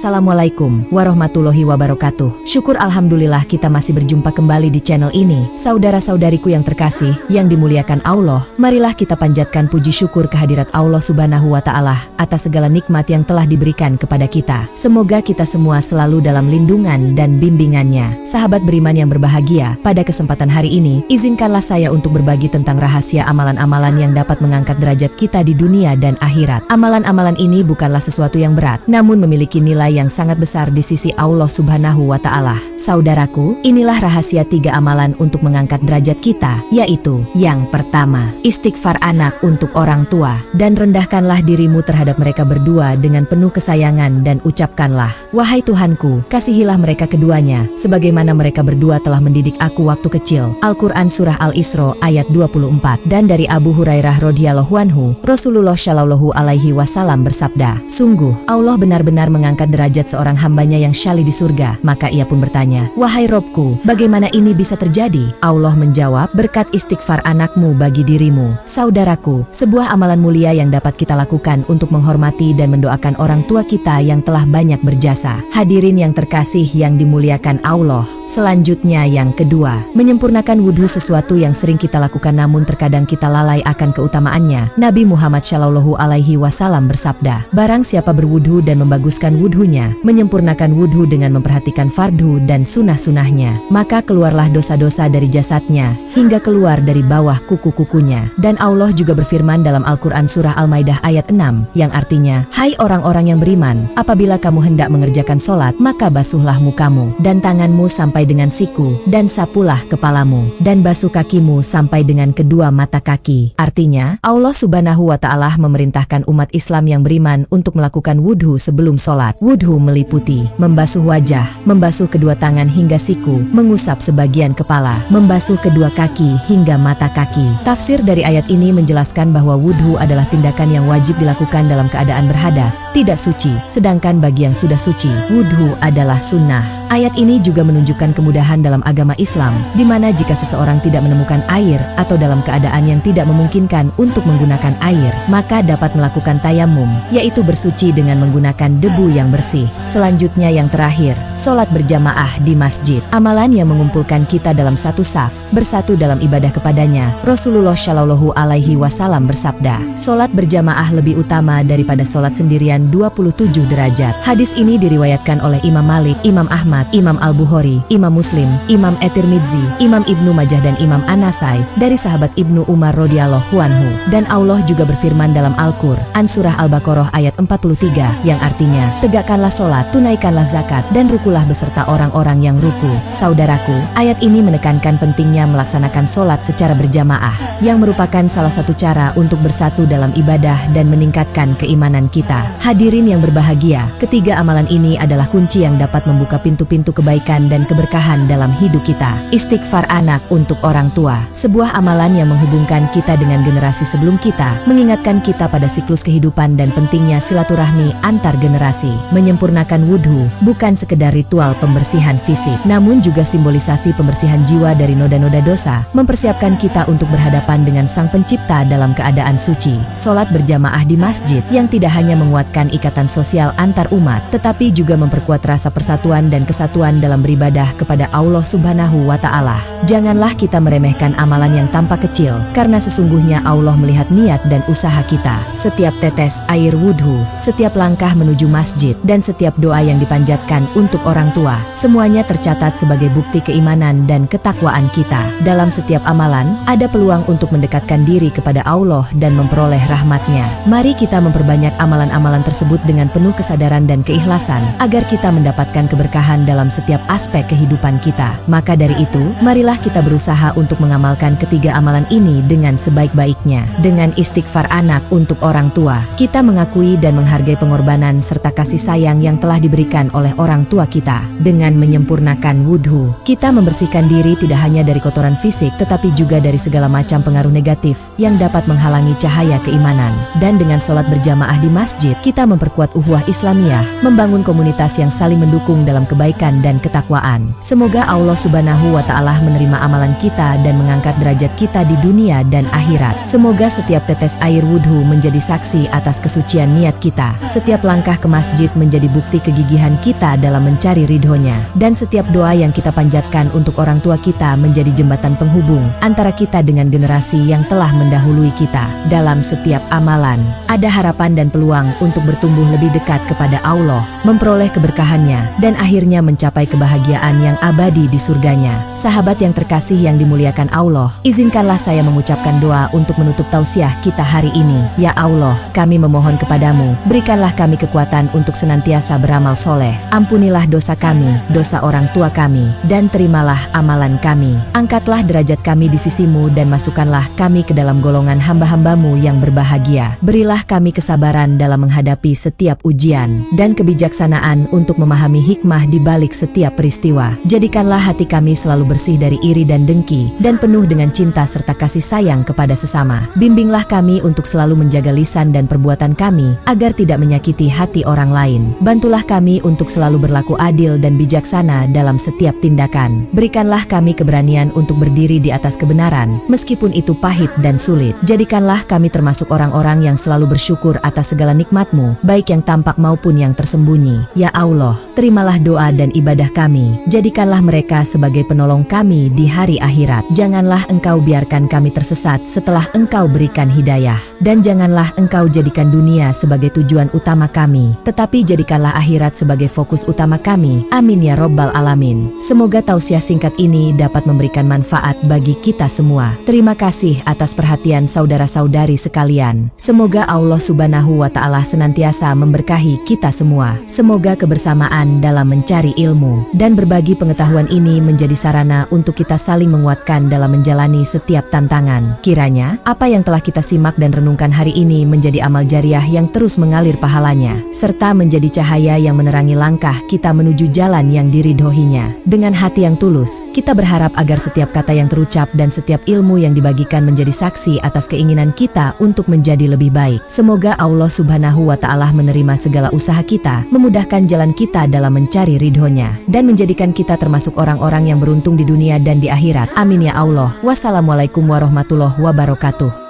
Assalamualaikum warahmatullahi wabarakatuh. Syukur alhamdulillah kita masih berjumpa kembali di channel ini. Saudara-saudariku yang terkasih, yang dimuliakan Allah, marilah kita panjatkan puji syukur kehadirat Allah Subhanahu wa Ta'ala atas segala nikmat yang telah diberikan kepada kita. Semoga kita semua selalu dalam lindungan dan bimbingannya. Sahabat beriman yang berbahagia, pada kesempatan hari ini, izinkanlah saya untuk berbagi tentang rahasia amalan-amalan yang dapat mengangkat derajat kita di dunia dan akhirat. Amalan-amalan ini bukanlah sesuatu yang berat, namun memiliki nilai yang sangat besar di sisi Allah Subhanahu wa Ta'ala. Saudaraku, inilah rahasia 3 amalan untuk mengangkat derajat kita, yaitu yang pertama, istighfar anak untuk orang tua, dan rendahkanlah dirimu terhadap mereka berdua dengan penuh kesayangan dan ucapkanlah, wahai Tuhanku, kasihilah mereka keduanya, sebagaimana mereka berdua telah mendidik aku waktu kecil. Al-Quran Surah Al-Isra ayat 24. Dan dari Abu Hurairah radhiyallahu anhu, Rasulullah shallallahu alaihi wasallam bersabda, sungguh, Allah benar-benar mengangkat derajat seorang hambanya yang syali di surga. Maka ia pun bertanya, wahai Robku, bagaimana ini bisa terjadi? Allah menjawab, berkat istighfar anakmu bagi dirimu. Saudaraku, sebuah amalan mulia yang dapat kita lakukan untuk menghormati dan mendoakan orang tua kita yang telah banyak berjasa. Hadirin yang terkasih yang dimuliakan Allah. Selanjutnya yang kedua, menyempurnakan wudhu, sesuatu yang sering kita lakukan namun terkadang kita lalai akan keutamaannya. Nabi Muhammad shallallahu alaihi wasallam bersabda, barang siapa berwudhu dan membaguskan wudhunya, menyempurnakan wudhu dengan memperhatikan fardu dan sunnah-sunnahnya, maka keluarlah dosa-dosa dari jasadnya hingga keluar dari bawah kuku-kukunya. Dan Allah juga berfirman dalam Al-Quran Surah Al-Maidah ayat 6, yang artinya, hai orang-orang yang beriman, apabila kamu hendak mengerjakan sholat, maka basuhlah mukamu dan tanganmu sampai dengan siku, dan sapulah kepalamu, dan basuh kakimu sampai dengan kedua mata kaki. Artinya, Allah Subhanahu wa Ta'ala memerintahkan umat Islam yang beriman untuk melakukan wudhu sebelum sholat. Wudhu meliputi membasuh wajah, membasuh kedua tangan hingga siku, mengusap sebagian kepala, membasuh kedua kaki hingga mata kaki. Tafsir dari ayat ini menjelaskan bahwa wudhu adalah tindakan yang wajib dilakukan dalam keadaan berhadas, tidak suci, sedangkan bagi yang sudah suci, wudhu adalah sunnah. Ayat ini juga menunjukkan kemudahan dalam agama Islam, di mana jika seseorang tidak menemukan air atau dalam keadaan yang tidak memungkinkan untuk menggunakan air, maka dapat melakukan tayamum, yaitu bersuci dengan menggunakan debu yang bersih. Selanjutnya yang terakhir, sholat berjamaah di masjid. Amalan yang mengumpulkan kita dalam satu saf, bersatu dalam ibadah kepadanya. Rasulullah shallallahu alaihi wasallam bersabda, sholat berjamaah lebih utama daripada sholat sendirian 27 derajat. Hadis ini diriwayatkan oleh Imam Malik, Imam Ahmad, Imam Al-Bukhari, Imam Muslim, Imam At-Tirmidzi, Imam Ibnu Majah dan Imam An-Nasai dari sahabat Ibnu Umar radhiyallahu anhu. Dan Allah juga berfirman dalam Al-Qur'an Surah Al-Baqarah ayat 43, yang artinya, tegakkanlah sholat, tunaikanlah zakat, dan rukulah beserta orang-orang yang ruku. Saudaraku, ayat ini menekankan pentingnya melaksanakan sholat secara berjamaah, yang merupakan salah satu cara untuk bersatu dalam ibadah dan meningkatkan keimanan kita. Hadirin yang berbahagia, ketiga amalan ini adalah kunci yang dapat membuka pintu-pintu kebaikan dan keberkahan dalam hidup kita. Istighfar anak untuk orang tua, sebuah amalan yang menghubungkan kita dengan generasi sebelum kita, mengingatkan kita pada siklus kehidupan dan pentingnya silaturahmi antar generasi. Menyempurnakan wudhu bukan sekedar ritual pembersihan fisik, namun juga simbolisasi pembersihan jiwa dari noda-noda dosa, mempersiapkan kita untuk berhadapan dengan Sang Pencipta dalam keadaan suci. Sholat berjamaah di masjid yang tidak hanya menguatkan ikatan sosial antar umat, tetapi juga memperkuat rasa persatuan dan kesatuan dalam beribadah kepada Allah Subhanahu wa Ta'ala. Janganlah kita meremehkan amalan yang tampak kecil, karena sesungguhnya Allah melihat niat dan usaha kita. Setiap tetes air wudhu, setiap langkah menuju masjid, dan setiap doa yang dipanjatkan untuk orang tua, semuanya tercatat sebagai bukti keimanan dan ketakwaan kita. Dalam setiap amalan, ada peluang untuk mendekatkan diri kepada Allah dan memperoleh rahmat-Nya. Mari kita memperbanyak amalan-amalan tersebut dengan penuh kesadaran dan keikhlasan, agar kita mendapatkan keberkahan dalam setiap aspek kehidupan kita. Maka dari itu, marilah kita berusaha untuk mengamalkan ketiga amalan ini dengan sebaik-baiknya. Dengan istighfar anak untuk orang tua, kita mengakui dan menghargai pengorbanan serta kasih sayang yang telah diberikan oleh orang tua kita. Dengan menyempurnakan wudhu, kita membersihkan diri tidak hanya dari kotoran fisik, tetapi juga dari segala macam pengaruh negatif yang dapat menghalangi cahaya keimanan. Dan dengan sholat berjamaah di masjid, kita memperkuat ukhuwah Islamiyah, membangun komunitas yang saling mendukung dalam kebaikan dan ketakwaan. Semoga Allah Subhanahu wa Ta'ala menerima amalan kita dan mengangkat derajat kita di dunia dan akhirat. Semoga setiap tetes air wudhu menjadi saksi atas kesucian niat kita. Setiap langkah ke masjid menjadi menjadi bukti kegigihan kita dalam mencari ridhonya. Dan setiap doa yang kita panjatkan untuk orang tua kita menjadi jembatan penghubung antara kita dengan generasi yang telah mendahului kita. Dalam setiap amalan, ada harapan dan peluang untuk bertumbuh lebih dekat kepada Allah, memperoleh keberkahannya, dan akhirnya mencapai kebahagiaan yang abadi di surganya. Sahabat yang terkasih yang dimuliakan Allah, izinkanlah saya mengucapkan doa untuk menutup tausiah kita hari ini. Ya Allah, kami memohon kepadamu, berikanlah kami kekuatan untuk senantiasa beramal soleh. Ampunilah dosa kami, dosa orang tua kami, dan terimalah amalan kami. Angkatlah derajat kami di sisimu dan masukkanlah kami ke dalam golongan hamba-hambamu yang berbahagia. Berilah kami kesabaran dalam menghadapi setiap ujian, dan kebijaksanaan untuk memahami hikmah di balik setiap peristiwa. Jadikanlah hati kami selalu bersih dari iri dan dengki, dan penuh dengan cinta serta kasih sayang kepada sesama. Bimbinglah kami untuk selalu menjaga lisan dan perbuatan kami, agar tidak menyakiti hati orang lain. Bantulah kami untuk selalu berlaku adil dan bijaksana dalam setiap tindakan. Berikanlah kami keberanian untuk berdiri di atas kebenaran, meskipun itu pahit dan sulit. Jadikanlah kami termasuk orang-orang yang selalu bersyukur atas segala nikmat-Mu, baik yang tampak maupun yang tersembunyi. Ya Allah, terimalah doa dan ibadah kami. Jadikanlah mereka sebagai penolong kami di hari akhirat. Janganlah Engkau biarkan kami tersesat setelah Engkau berikan hidayah. Dan janganlah Engkau jadikan dunia sebagai tujuan utama kami, tetapi jadikanlah akhirat sebagai fokus utama kami. Amin ya Rabbal Alamin. Semoga tausiah singkat ini dapat memberikan manfaat bagi kita semua. Terima kasih atas perhatian saudara-saudari sekalian. Semoga Allah Subhanahu wa Ta'ala senantiasa memberkahi kita semua. Semoga kebersamaan dalam mencari ilmu dan berbagi pengetahuan ini menjadi sarana untuk kita saling menguatkan dalam menjalani setiap tantangan. Kiranya apa yang telah kita simak dan renungkan hari ini menjadi amal jariah yang terus mengalir pahalanya, serta menjadi cahaya yang menerangi langkah kita menuju jalan yang diridhoinya. Dengan hati yang tulus, kita berharap agar setiap kata yang terucap dan setiap ilmu yang dibagikan menjadi saksi atas keinginan kita untuk menjadi lebih baik. Semoga Allah Subhanahu wa Ta'ala menerima segala usaha kita, memudahkan jalan kita dalam mencari ridhonya, dan menjadikan kita termasuk orang-orang yang beruntung di dunia dan di akhirat. Amin ya Allah. Wassalamualaikum warahmatullahi wabarakatuh.